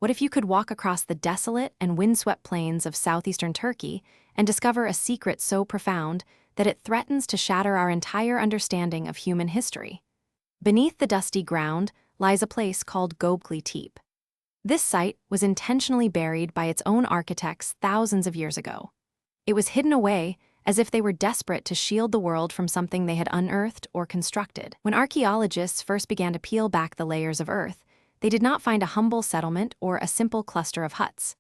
What if you could walk across the desolate and windswept plains of southeastern Turkey and discover a secret so profound that it threatens to shatter our entire understanding of human history? Beneath the dusty ground lies a place called Göbekli Tepe. This site was intentionally buried by its own architects thousands of years ago. It was hidden away as if they were desperate to shield the world from something they had unearthed or constructed. When archaeologists first began to peel back the layers of earth, they did not find a humble settlement or a simple cluster of huts.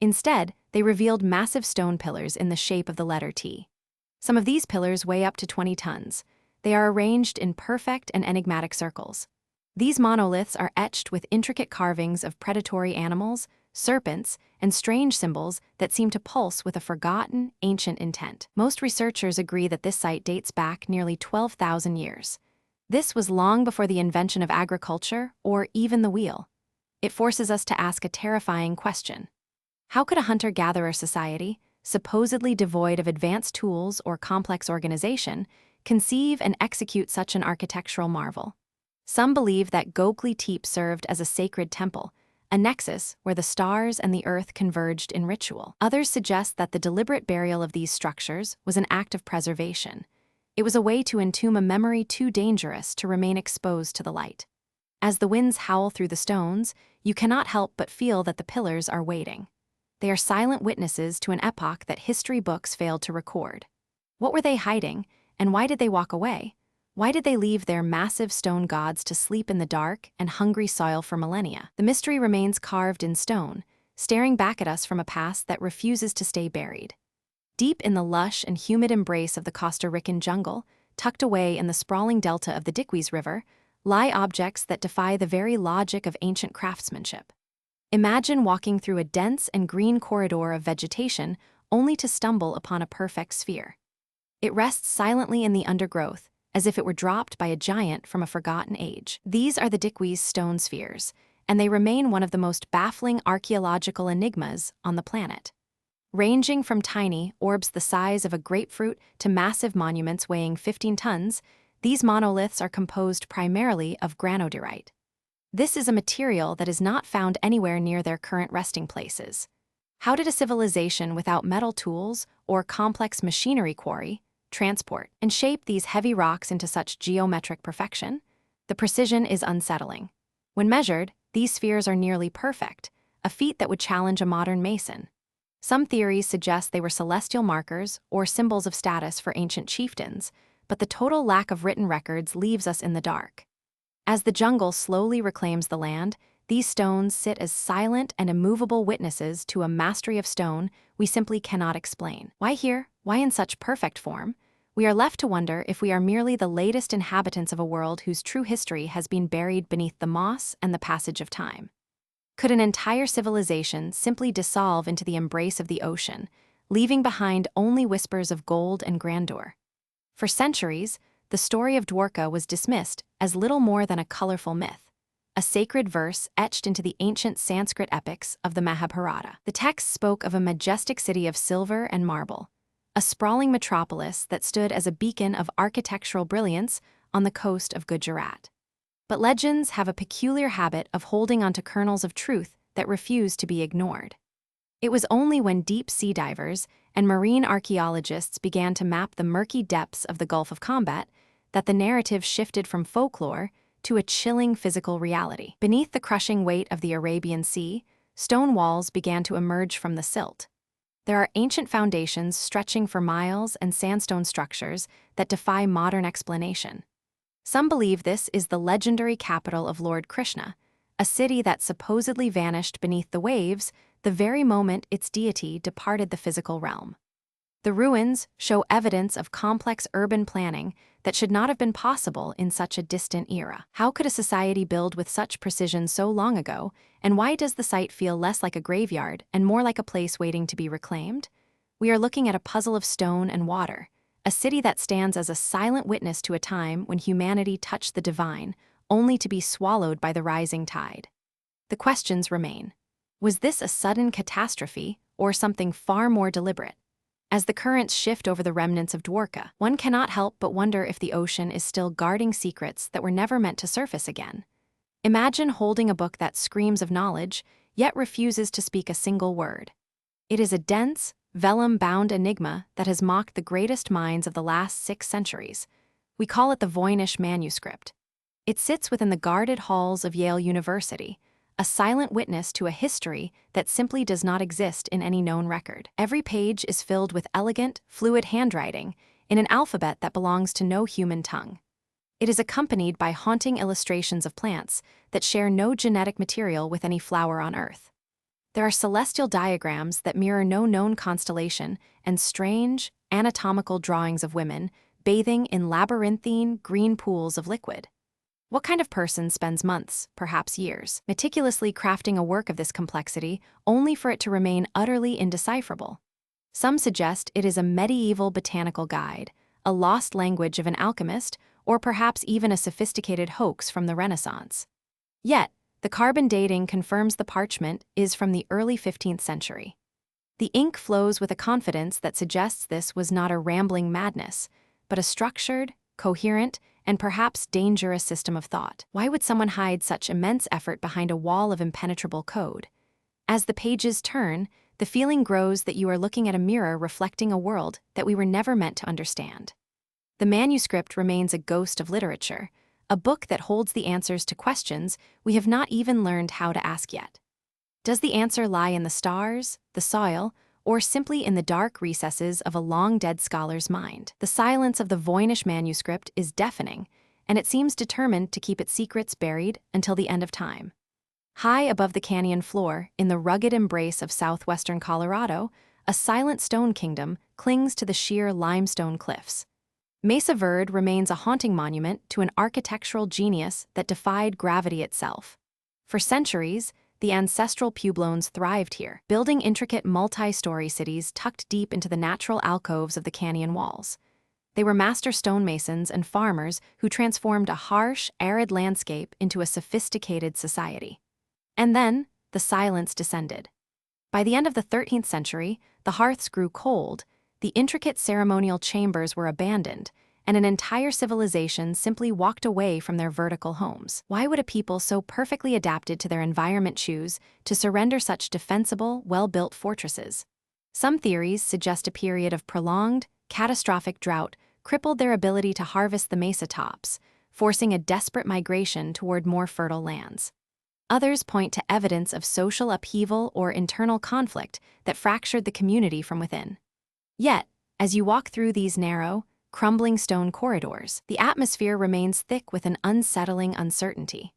Instead, they revealed massive stone pillars in the shape of the letter T. Some of these pillars weigh up to 20 tons. They are arranged in perfect and enigmatic circles. These monoliths are etched with intricate carvings of predatory animals, serpents, and strange symbols that seem to pulse with a forgotten, ancient intent. Most researchers agree that this site dates back nearly 12,000 years. This was long before the invention of agriculture or even the wheel. It forces us to ask a terrifying question. How could a hunter-gatherer society, supposedly devoid of advanced tools or complex organization, conceive and execute such an architectural marvel? Some believe that Göbekli Tepe served as a sacred temple, a nexus where the stars and the earth converged in ritual. Others suggest that the deliberate burial of these structures was an act of preservation. It was a way to entomb a memory too dangerous to remain exposed to the light. As the winds howl through the stones, you cannot help but feel that the pillars are waiting. They are silent witnesses to an epoch that history books failed to record. What were they hiding, and why did they walk away? Why did they leave their massive stone gods to sleep in the dark and hungry soil for millennia? The mystery remains carved in stone, staring back at us from a past that refuses to stay buried. Deep in the lush and humid embrace of the Costa Rican jungle, tucked away in the sprawling delta of the Diquís River, lie objects that defy the very logic of ancient craftsmanship. Imagine walking through a dense and green corridor of vegetation only to stumble upon a perfect sphere. It rests silently in the undergrowth, as if it were dropped by a giant from a forgotten age. These are the Diquís stone spheres, and they remain one of the most baffling archaeological enigmas on the planet. Ranging from tiny orbs the size of a grapefruit to massive monuments weighing 15 tons, these monoliths are composed primarily of granodiorite. This is a material that is not found anywhere near their current resting places. How did a civilization without metal tools or complex machinery quarry, transport, and shape these heavy rocks into such geometric perfection? The precision is unsettling. When measured, these spheres are nearly perfect, a feat that would challenge a modern mason. Some theories suggest they were celestial markers or symbols of status for ancient chieftains, but the total lack of written records leaves us in the dark. As the jungle slowly reclaims the land, these stones sit as silent and immovable witnesses to a mastery of stone we simply cannot explain. Why here? Why in such perfect form? We are left to wonder if we are merely the latest inhabitants of a world whose true history has been buried beneath the moss and the passage of time. Could an entire civilization simply dissolve into the embrace of the ocean, leaving behind only whispers of gold and grandeur? For centuries, the story of Dwarka was dismissed as little more than a colorful myth, a sacred verse etched into the ancient Sanskrit epics of the Mahabharata. The text spoke of a majestic city of silver and marble, a sprawling metropolis that stood as a beacon of architectural brilliance on the coast of Gujarat. But legends have a peculiar habit of holding onto kernels of truth that refuse to be ignored. It was only when deep sea divers and marine archaeologists began to map the murky depths of the Gulf of Combat that the narrative shifted from folklore to a chilling physical reality. Beneath the crushing weight of the Arabian Sea, stone walls began to emerge from the silt. There are ancient foundations stretching for miles and sandstone structures that defy modern explanation. Some believe this is the legendary capital of Lord Krishna, a city that supposedly vanished beneath the waves the very moment its deity departed the physical realm. The ruins show evidence of complex urban planning that should not have been possible in such a distant era. How could a society build with such precision so long ago, and why does the site feel less like a graveyard and more like a place waiting to be reclaimed? We are looking at a puzzle of stone and water, a city that stands as a silent witness to a time when humanity touched the divine, only to be swallowed by the rising tide. The questions remain. Was this a sudden catastrophe or something far more deliberate? As the currents shift over the remnants of Dwarka, one cannot help but wonder if the ocean is still guarding secrets that were never meant to surface again. Imagine holding a book that screams of knowledge, yet refuses to speak a single word. It is a dense, vellum-bound enigma that has mocked the greatest minds of the last 6 centuries. We call it the Voynich manuscript. It sits within the guarded halls of Yale University, a silent witness to a history that simply does not exist in any known record. Every page is filled with elegant, fluid handwriting in an alphabet that belongs to no human tongue. It is accompanied by haunting illustrations of plants that share no genetic material with any flower on Earth. There are celestial diagrams that mirror no known constellation and strange, anatomical drawings of women bathing in labyrinthine, green pools of liquid. What kind of person spends months, perhaps years, meticulously crafting a work of this complexity only for it to remain utterly indecipherable? Some suggest it is a medieval botanical guide, a lost language of an alchemist, or perhaps even a sophisticated hoax from the Renaissance. Yet, the carbon dating confirms the parchment is from the early 15th century. The ink flows with a confidence that suggests this was not a rambling madness, but a structured, coherent, and perhaps dangerous system of thought. Why would someone hide such immense effort behind a wall of impenetrable code? As the pages turn, the feeling grows that you are looking at a mirror reflecting a world that we were never meant to understand. The manuscript remains a ghost of literature, a book that holds the answers to questions we have not even learned how to ask yet. Does the answer lie in the stars, the soil, or simply in the dark recesses of a long-dead scholar's mind? The silence of the Voynich manuscript is deafening, and it seems determined to keep its secrets buried until the end of time. High above the canyon floor, in the rugged embrace of southwestern Colorado, a silent stone kingdom clings to the sheer limestone cliffs. Mesa Verde remains a haunting monument to an architectural genius that defied gravity itself. For centuries, the ancestral Pueblones thrived here, building intricate multi-story cities tucked deep into the natural alcoves of the canyon walls. They were master stonemasons and farmers who transformed a harsh, arid landscape into a sophisticated society. And then, the silence descended. By the end of the 13th century, the hearths grew cold, the intricate ceremonial chambers were abandoned, and an entire civilization simply walked away from their vertical homes. Why would a people so perfectly adapted to their environment choose to surrender such defensible, well-built fortresses? Some theories suggest a period of prolonged, catastrophic drought crippled their ability to harvest the mesa tops, forcing a desperate migration toward more fertile lands. Others point to evidence of social upheaval or internal conflict that fractured the community from within. Yet, as you walk through these narrow, crumbling stone corridors, the atmosphere remains thick with an unsettling uncertainty.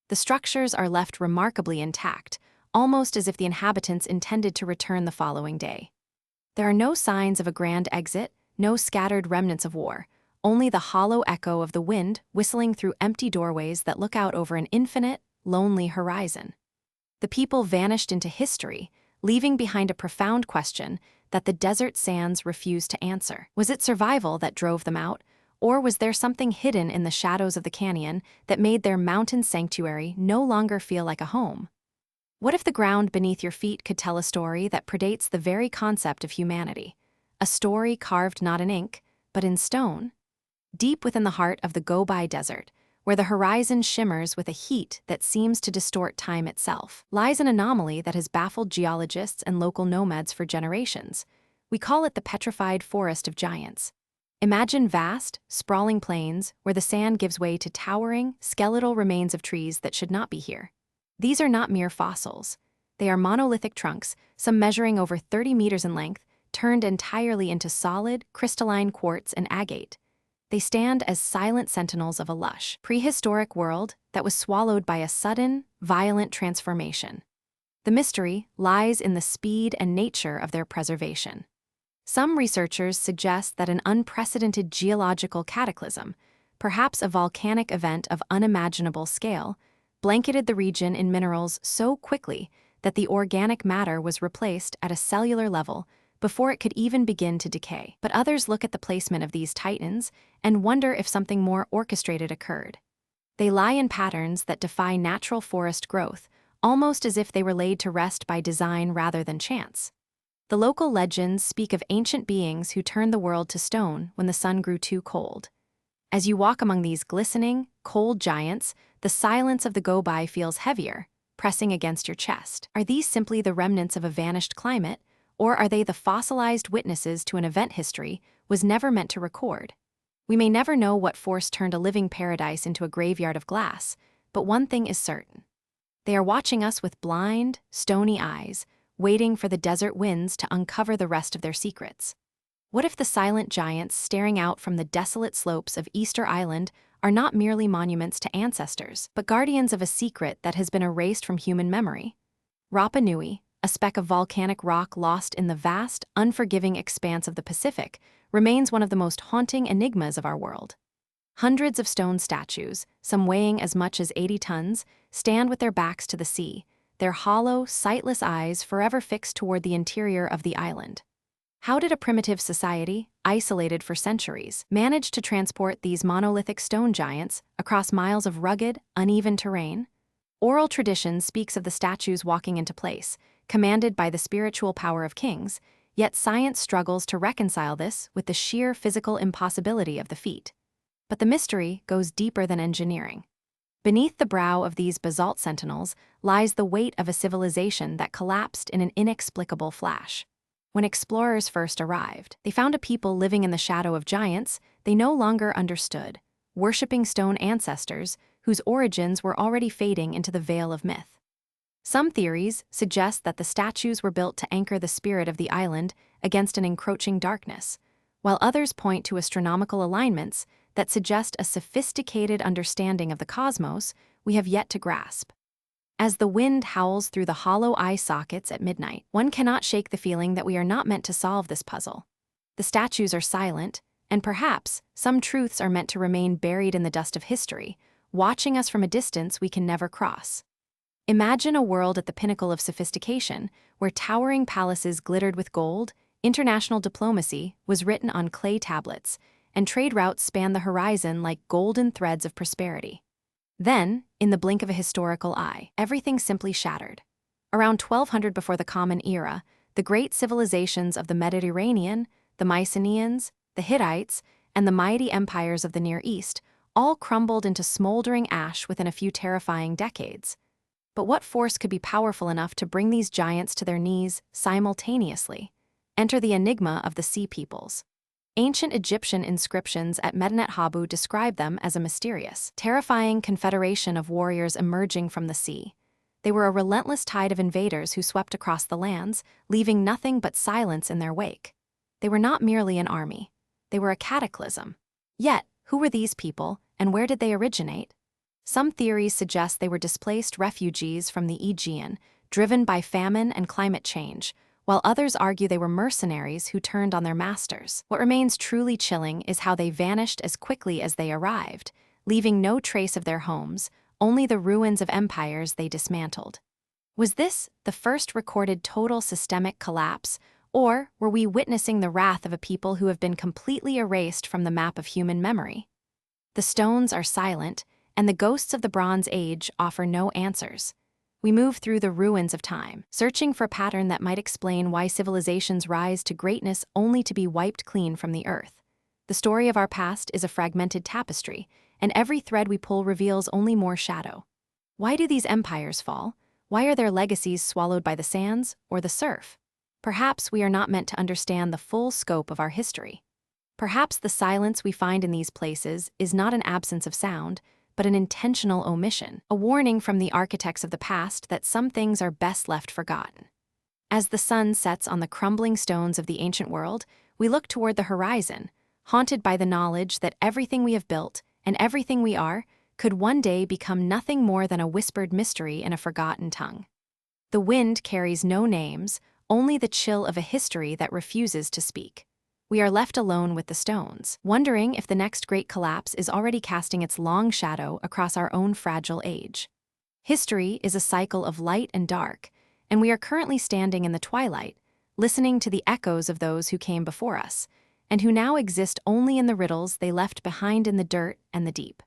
The structures are left remarkably intact, almost as if the inhabitants intended to return the following day. There are no signs of a grand exit, no scattered remnants of war, only the hollow echo of the wind whistling through empty doorways that look out over an infinite, lonely horizon. The people vanished into history, leaving behind a profound question that the desert sands refused to answer. Was it survival that drove them out, or was there something hidden in the shadows of the canyon that made their mountain sanctuary no longer feel like a home? What if the ground beneath your feet could tell a story that predates the very concept of humanity? A story carved not in ink, but in stone? Deep within the heart of the Gobi Desert, where the horizon shimmers with a heat that seems to distort time itself, lies an anomaly that has baffled geologists and local nomads for generations. We call it the Petrified Forest of Giants. Imagine vast, sprawling plains where the sand gives way to towering, skeletal remains of trees that should not be here. These are not mere fossils. They are monolithic trunks, some measuring over 30 meters in length, turned entirely into solid, crystalline quartz and agate. They stand as silent sentinels of a lush, prehistoric world that was swallowed by a sudden, violent transformation. The mystery lies in the speed and nature of their preservation. Some researchers suggest that an unprecedented geological cataclysm, perhaps a volcanic event of unimaginable scale, blanketed the region in minerals so quickly that the organic matter was replaced at a cellular level before it could even begin to decay. But others look at the placement of these titans and wonder if something more orchestrated occurred. They lie in patterns that defy natural forest growth, almost as if they were laid to rest by design rather than chance. The local legends speak of ancient beings who turned the world to stone when the sun grew too cold. As you walk among these glistening, cold giants, the silence of the Gobi feels heavier, pressing against your chest. Are these simply the remnants of a vanished climate, or are they the fossilized witnesses to an event history was never meant to record? We may never know what force turned a living paradise into a graveyard of glass, but one thing is certain. They are watching us with blind, stony eyes, waiting for the desert winds to uncover the rest of their secrets. What if the silent giants staring out from the desolate slopes of Easter Island are not merely monuments to ancestors, but guardians of a secret that has been erased from human memory? Rapa Nui, a speck of volcanic rock lost in the vast, unforgiving expanse of the Pacific, remains one of the most haunting enigmas of our world. Hundreds of stone statues, some weighing as much as 80 tons, stand with their backs to the sea, their hollow, sightless eyes forever fixed toward the interior of the island. How did a primitive society, isolated for centuries, manage to transport these monolithic stone giants across miles of rugged, uneven terrain? Oral tradition speaks of the statues walking into place, commanded by the spiritual power of kings, yet science struggles to reconcile this with the sheer physical impossibility of the feat. But the mystery goes deeper than engineering. Beneath the brow of these basalt sentinels lies the weight of a civilization that collapsed in an inexplicable flash. When explorers first arrived, they found a people living in the shadow of giants they no longer understood, worshipping stone ancestors whose origins were already fading into the veil of myth. Some theories suggest that the statues were built to anchor the spirit of the island against an encroaching darkness, while others point to astronomical alignments that suggest a sophisticated understanding of the cosmos we have yet to grasp. As the wind howls through the hollow eye sockets at midnight, one cannot shake the feeling that we are not meant to solve this puzzle. The statues are silent, and perhaps some truths are meant to remain buried in the dust of history, watching us from a distance we can never cross. Imagine a world at the pinnacle of sophistication, where towering palaces glittered with gold, international diplomacy was written on clay tablets, and trade routes spanned the horizon like golden threads of prosperity. Then, in the blink of a historical eye, everything simply shattered. Around 1200 before the Common Era, the great civilizations of the Mediterranean, the Mycenaeans, the Hittites, and the mighty empires of the Near East all crumbled into smoldering ash within a few terrifying decades. But what force could be powerful enough to bring these giants to their knees simultaneously? Enter the enigma of the Sea Peoples. Ancient Egyptian inscriptions at Medinet Habu describe them as a mysterious, terrifying confederation of warriors emerging from the sea. They were a relentless tide of invaders who swept across the lands, leaving nothing but silence in their wake. They were not merely an army. They were a cataclysm. Yet, who were these people, and where did they originate? Some theories suggest they were displaced refugees from the Aegean, driven by famine and climate change, while others argue they were mercenaries who turned on their masters. What remains truly chilling is how they vanished as quickly as they arrived, leaving no trace of their homes, only the ruins of empires they dismantled. Was this the first recorded total systemic collapse, or were we witnessing the wrath of a people who have been completely erased from the map of human memory? The stones are silent, and the ghosts of the Bronze Age offer no answers. We move through the ruins of time, searching for a pattern that might explain why civilizations rise to greatness only to be wiped clean from the earth. The story of our past is a fragmented tapestry, and every thread we pull reveals only more shadow. Why do these empires fall? Why are their legacies swallowed by the sands or the surf? Perhaps we are not meant to understand the full scope of our history. Perhaps the silence we find in these places is not an absence of sound, but an intentional omission, a warning from the architects of the past that some things are best left forgotten. As the sun sets on the crumbling stones of the ancient world, we look toward the horizon, haunted by the knowledge that everything we have built and everything we are could one day become nothing more than a whispered mystery in a forgotten tongue. The wind carries no names, only the chill of a history that refuses to speak. We are left alone with the stones, wondering if the next great collapse is already casting its long shadow across our own fragile age. History is a cycle of light and dark, and we are currently standing in the twilight, listening to the echoes of those who came before us, and who now exist only in the riddles they left behind in the dirt and the deep.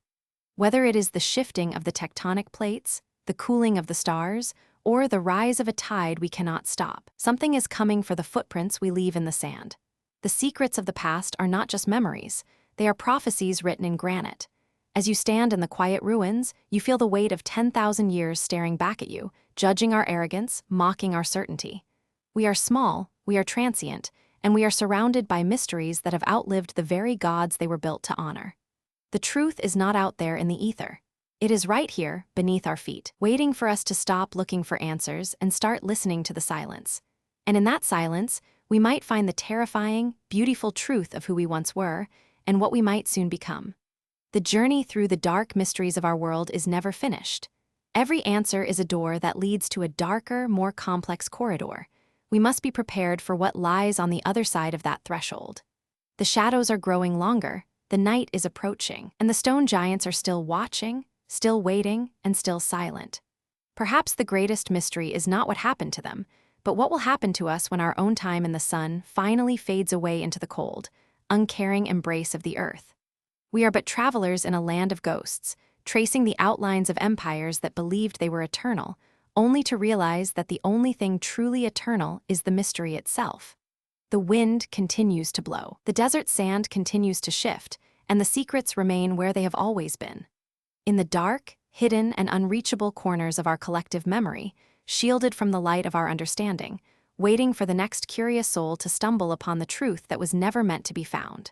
Whether it is the shifting of the tectonic plates, the cooling of the stars, or the rise of a tide we cannot stop, something is coming for the footprints we leave in the sand. The secrets of the past are not just memories, they are prophecies written in granite. As you stand in the quiet ruins, you feel the weight of 10,000 years staring back at you, judging our arrogance, mocking our certainty. We are small, we are transient, and we are surrounded by mysteries that have outlived the very gods they were built to honor. The truth is not out there in the ether. It is right here, beneath our feet, waiting for us to stop looking for answers and start listening to the silence. And in that silence, we might find the terrifying, beautiful truth of who we once were and what we might soon become. The journey through the dark mysteries of our world is never finished. Every answer is a door that leads to a darker, more complex corridor. We must be prepared for what lies on the other side of that threshold. The shadows are growing longer, the night is approaching, and the stone giants are still watching, still waiting, and still silent. Perhaps the greatest mystery is not what happened to them, but what will happen to us when our own time in the sun finally fades away into the cold, uncaring embrace of the earth. We are but travelers in a land of ghosts, tracing the outlines of empires that believed they were eternal, only to realize that the only thing truly eternal is the mystery itself. The wind continues to blow, the desert sand continues to shift, and the secrets remain where they have always been. In the dark, hidden, and unreachable corners of our collective memory, shielded from the light of our understanding, waiting for the next curious soul to stumble upon the truth that was never meant to be found.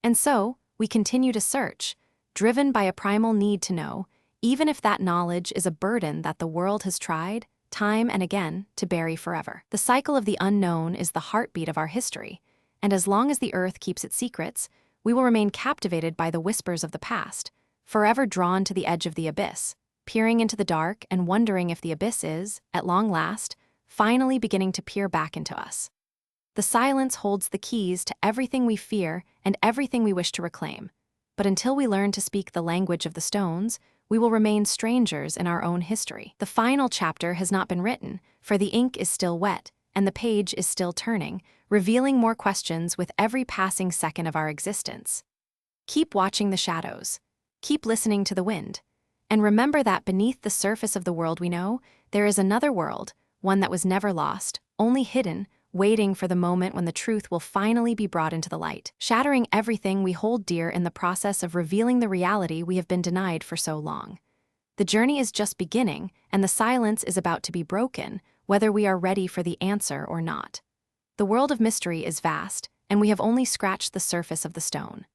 And so, we continue to search, driven by a primal need to know, even if that knowledge is a burden that the world has tried, time and again, to bury forever. The cycle of the unknown is the heartbeat of our history, and as long as the earth keeps its secrets, we will remain captivated by the whispers of the past, forever drawn to the edge of the abyss, peering into the dark and wondering if the abyss is, at long last, finally beginning to peer back into us. The silence holds the keys to everything we fear and everything we wish to reclaim. But until we learn to speak the language of the stones, we will remain strangers in our own history. The final chapter has not been written, for the ink is still wet, and the page is still turning, revealing more questions with every passing second of our existence. Keep watching the shadows. Keep listening to the wind. And remember that beneath the surface of the world we know, there is another world, one that was never lost, only hidden, waiting for the moment when the truth will finally be brought into the light, shattering everything we hold dear in the process of revealing the reality we have been denied for so long. The journey is just beginning, and the silence is about to be broken, whether we are ready for the answer or not. The world of mystery is vast, and we have only scratched the surface of the stone.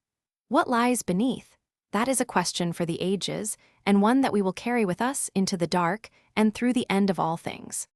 What lies beneath? That is a question for the ages, and one that we will carry with us into the dark and through the end of all things.